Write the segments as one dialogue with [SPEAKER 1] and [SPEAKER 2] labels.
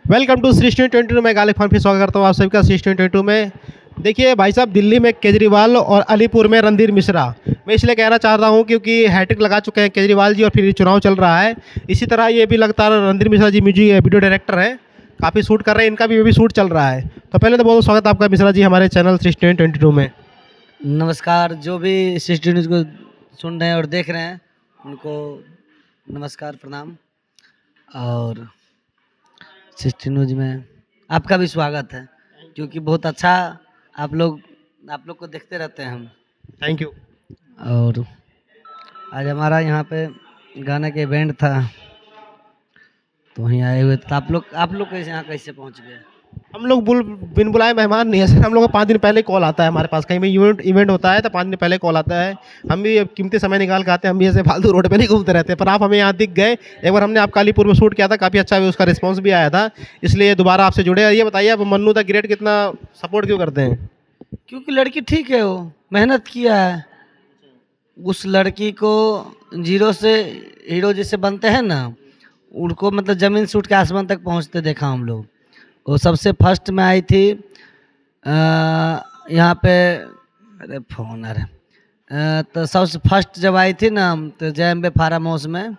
[SPEAKER 1] Welcome to system 22 में गालिब खान फिर स्वागत करता हूँ आप सभी का सिस्टम 22 में। देखिए भाई साहब, दिल्ली में केजरीवाल और अलीपुर में रणधीर मिश्रा। मैं इसलिए कहना चाह रहा हूँ क्योंकि हैट्रिक लगा चुके हैं केजरीवाल जी और फिर चुनाव चल रहा है। इसी तरह ये भी लगातार Randhir Mishra ji music video director हैं, काफ़ी शूट कर रहे हैं, इनका भी शूट चल रहा है। तो पहले तो बहुत स्वागत आपका मिश्रा जी हमारे चैनल सिस्टम 22 में।
[SPEAKER 2] नमस्कार। जो भी सिस्टी न्यूज़ को सुन रहे हैं और देख रहे हैं उनको नमस्कार, प्रणाम। और सिस्टी न्यूज़ में आपका भी स्वागत है, क्योंकि बहुत अच्छा आप लोग को देखते रहते हैं हम।
[SPEAKER 1] Thank you.
[SPEAKER 2] और आज हमारा यहाँ पे गाने के इवेंट था, तो वहीं आए हुए थे। तो आप लोग कैसे यहाँ कैसे पहुँच गए?
[SPEAKER 1] हम लोग बिन बुलाए मेहमान नहीं है सर। हम लोग को 5 दिन पहले कॉल आता है, हमारे पास कहीं भी इवेंट होता है तो 5 दिन पहले कॉल आता है। हम भी कीमती समय निकाल के आते हैं, हम भी ऐसे फालतू रोड पे नहीं घूमते रहते। पर आप हमें यहाँ दिख गए। एक बार हमने आपका अलीपुर में शूट किया था, काफ़ी अच्छा उसका रिस्पॉन्स भी आया था, इसलिए दोबारा आपसे जुड़े। ये बताइए आप मन्नू द ग्रेट कितना सपोर्ट क्यों करते हैं?
[SPEAKER 2] क्योंकि लड़की ठीक है, वो मेहनत किया है। उस लड़की को जीरो से हीरो जैसे बनते हैं ना, उनको मतलब ज़मीन से उठ के आसमान तक पहुंचते देखा हम लोग। वो सबसे फर्स्ट में आई थी यहाँ पे। अरे फोन आ रहा। तो सबसे फर्स्ट जब आई थी ना, तो JMB फार्म हाउस में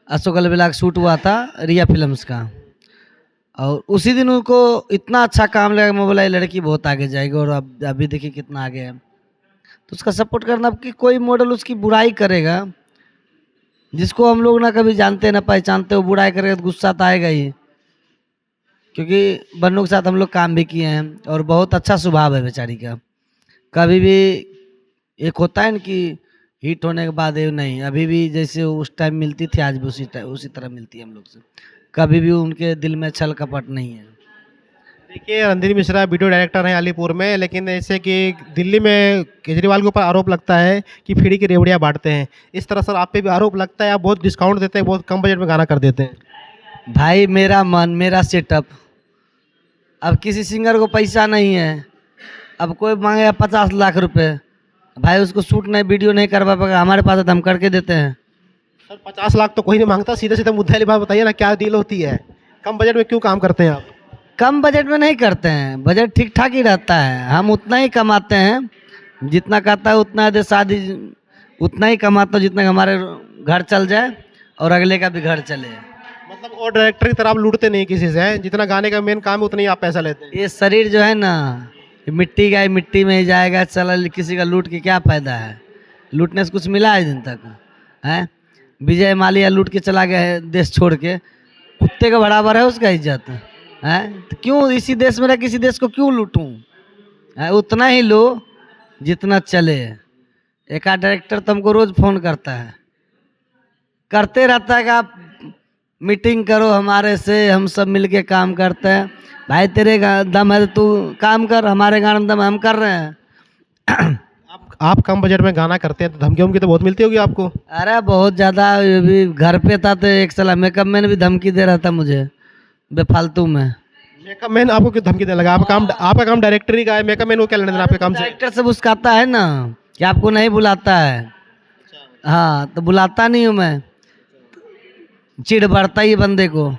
[SPEAKER 2] अशोक अलबेला का शूट हुआ था, रिया फिल्म्स का। और उसी दिन उनको इतना अच्छा काम लगा, मैं बोला ये लड़की बहुत आगे जाएगी। और अब अभी देखिए कितना आगे है। तो उसका सपोर्ट करना। अब कि कोई मॉडल उसकी बुराई करेगा, जिसको हम लोग ना कभी जानते ना पहचानते, वो बुराई करेगा तो गुस्सा तो आएगा ही। क्योंकि बन्नू के साथ हम लोग काम भी किए हैं और बहुत अच्छा स्वभाव है बेचारी का। कभी भी एक होता है ना कि हिट होने के बाद ये नहीं, अभी भी जैसे उस टाइम मिलती थी आज भी उसी तरह मिलती है हम लोग से। कभी भी उनके दिल में छल कपट नहीं है।
[SPEAKER 1] देखिए, रणधीर मिश्रा वीडियो डायरेक्टर हैं अलीपुर में, लेकिन ऐसे कि दिल्ली में केजरीवाल के ऊपर आरोप लगता है कि फ्री की रेवड़ियाँ बांटते हैं। इस तरह सर आप पे भी आरोप लगता है, आप बहुत डिस्काउंट देते हैं, बहुत कम बजट में गाना कर देते हैं।
[SPEAKER 2] भाई मेरा मन, मेरा सेटअप। अब किसी सिंगर को पैसा नहीं है, अब कोई मांगेगा 50 लाख रुपए, भाई उसको शूट नहीं वीडियो नहीं करवा पाएगा, हमारे पास है तो हम करके देते हैं।
[SPEAKER 1] सर 50 लाख तो कोई नहीं मांगता। सीधे सीधे मुद्दा वाली बात बताइए ना, क्या डील होती है? कम बजट में क्यों काम करते हैं आप?
[SPEAKER 2] कम बजट में नहीं करते हैं, बजट ठीक ठाक ही रहता है। हम उतना ही कमाते हैं, जितना कहता है उतना दे शादी, उतना ही कमाता हूँ जितना हमारे घर चल जाए और अगले का भी घर चले।
[SPEAKER 1] मतलब और डायरेक्टर की तरह आप लूटते नहीं किसी से हैं? जितना गाने का मेन काम है उतना ही आप पैसा लेते हैं।
[SPEAKER 2] ये शरीर जो है ना, ये मिट्टी का है, मिट्टी में ही जाएगा। चला किसी का लूट के क्या फायदा है? लूटने से कुछ मिला है दिन तक? है विजय माल्या लूट के चला गया है देश छोड़ के, कुत्ते का बराबर है उसका इज्जत है। तो क्यों इसी देश में रह किसी देश को क्यों लूटूं? है उतना ही लो जितना चले। एक आध डायरेक्टर तो हमको रोज फोन करता है, करते रहता है कि आप मीटिंग करो हमारे से, हम सब मिलके काम करते हैं। भाई तेरे दम है तो तू काम कर, हमारे गाने में दम है, हम कर रहे हैं।
[SPEAKER 1] आप कम बजट में गाना करते हैं तो धमकी उमकी तो बहुत मिलती होगी आपको?
[SPEAKER 2] अरे बहुत ज़्यादा। अभी घर पे था तो एक साल मेकअप मैन भी धमकी दे रहा था मुझे बेफालतू में।
[SPEAKER 1] मेकअप मैन आपको क्यों धमकी देने लगा? आपका काम डायरेक्टरी का है, मेकअप मैन को क्या लेना देना आपके काम से?
[SPEAKER 2] डायरेक्टर से उसकाता है ना कि आपको नहीं बुलाता है। हाँ तो बुलाता नहीं हूँ मैं, चिढ़ बढ़ता ही बंदे को।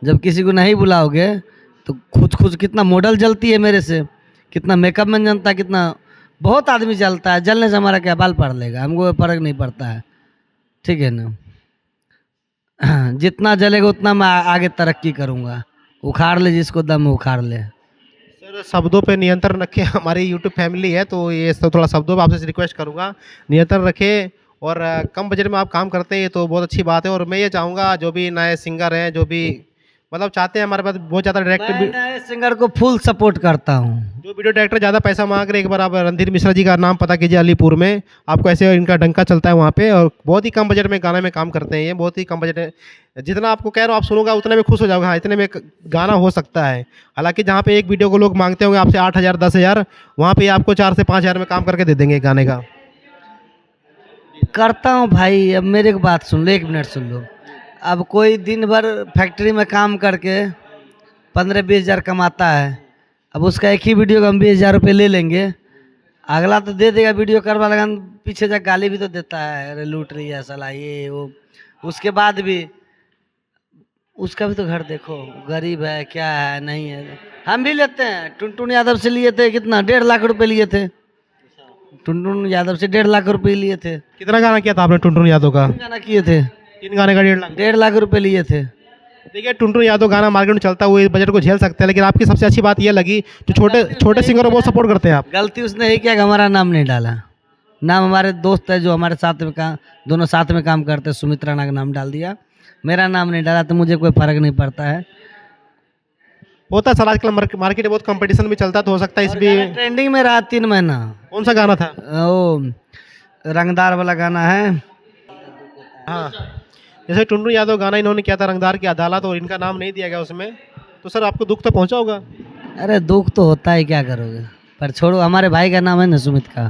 [SPEAKER 2] जब किसी को नहीं बुलाओगे तो खुद कितना मॉडल जलती है मेरे से, कितना मेकअप मैन जनता, कितना बहुत आदमी जलता है। जलने से हमारा क्या बाल पड़ लेगा? हमको फर्क नहीं पड़ता है, ठीक है ना। जितना जलेगा उतना मैं आगे तरक्की करूँगा। उखाड़ ले जिसको दम उखाड़ ले।
[SPEAKER 1] सर शब्दों पे नियंत्रण रखें, हमारी यूट्यूब फैमिली है तो ये सब थोड़ा शब्दों पे आपसे रिक्वेस्ट करूँगा, नियंत्रण रखें। और कम बजट में आप काम करते हैं ये तो बहुत अच्छी बात है। और मैं ये चाहूँगा जो भी नए सिंगर हैं, जो भी मतलब चाहते हैं, हमारे पास बहुत ज़्यादा
[SPEAKER 2] मैं
[SPEAKER 1] डायरेक्टर,
[SPEAKER 2] नए सिंगर को फुल सपोर्ट करता हूँ।
[SPEAKER 1] जो वीडियो डायरेक्टर ज़्यादा पैसा मांग रहे हैं, एक बार आप रणधीर मिश्रा जी का नाम पता कीजिए अलीपुर में, आपको ऐसे इनका डंका चलता है वहाँ पे। और बहुत ही कम बजट में गाने में काम करते हैं ये, बहुत ही कम बजट है। जितना आपको कह रहा हूँ आप सुनोगा उतने में खुश हो जाओगे, हाँ इतने में गाना हो सकता है। हालांकि जहाँ पे एक वीडियो को लोग मांगते होंगे आपसे 8,000 10,000, वहाँ पे आपको 4 से 5,000 में काम करके दे देंगे गाने का।
[SPEAKER 2] करता हूँ भाई। अब मेरे को बात सुन लो, 1 मिनट सुन लो। अब कोई दिन भर फैक्ट्री में काम करके 15-20 हज़ार कमाता है, अब उसका एक ही वीडियो का हम 20,000 रुपये ले लेंगे। अगला तो दे देगा वीडियो करवा लगा, पीछे जा गाली भी तो देता है, अरे लूट रही है साला ये वो। उसके बाद भी उसका भी तो घर देखो, गरीब है क्या है नहीं है। हम भी लेते हैं, टुनटुन यादव से लिए थे कितना, 1.5 लाख रुपए लिए थे। टुनटुन यादव से 1.5 लाख रुपए लिए थे।
[SPEAKER 1] कितना गाना किया था आपने टुनटुन यादव का?
[SPEAKER 2] 3 गाना किए थे,
[SPEAKER 1] 3 गाने का 1.5 लाख।
[SPEAKER 2] 1.5 लाख रुपए लिए थे।
[SPEAKER 1] देखिए टुनटुन यादव गाना मार्केट में चलता हुआ इस बजट को झेल सकते हैं, लेकिन आपकी सबसे अच्छी बात ये लगी जो छोटे छोटे सिंगरों को सपोर्ट करते हैं आप।
[SPEAKER 2] गलती उसने ही किया कि हमारा नाम नहीं डाला। नाम हमारे दोस्त है जो हमारे साथ में काम, दोनों साथ में काम करते हैं, सुमित राणा का नाम डाल दिया, मेरा नाम नहीं डाला, तो मुझे कोई फर्क नहीं पड़ता है।
[SPEAKER 1] होता है सर, आजकल मार्केट में बहुत कंपटीशन भी चलता है, तो हो सकता है इस भी।
[SPEAKER 2] ट्रेंडिंग में रहा 3 महीना।
[SPEAKER 1] कौन सा गाना था?
[SPEAKER 2] वो रंगदार वाला गाना है।
[SPEAKER 1] हाँ, जैसे टुनटुन यादव गाना इन्होंने किया था रंगदार की अदालत, और इनका नाम नहीं दिया गया उसमें, तो सर आपको दुख तो पहुंचा होगा।
[SPEAKER 2] अरे दुख तो होता है, क्या करोगे, पर छोड़ो, हमारे भाई का नाम है ना सुमित का।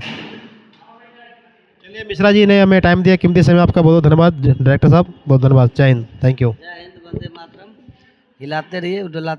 [SPEAKER 1] चलिए मिश्रा जी ने हमें टाइम दिया, कीमती समय आपका बहुत बहुत धन्यवाद। डायरेक्टर साहब बहुत धन्यवाद। जय हिंद, थैंक यू।
[SPEAKER 2] जय हिंद, वंदे मातरम। हिलाते रहिए, डुलाते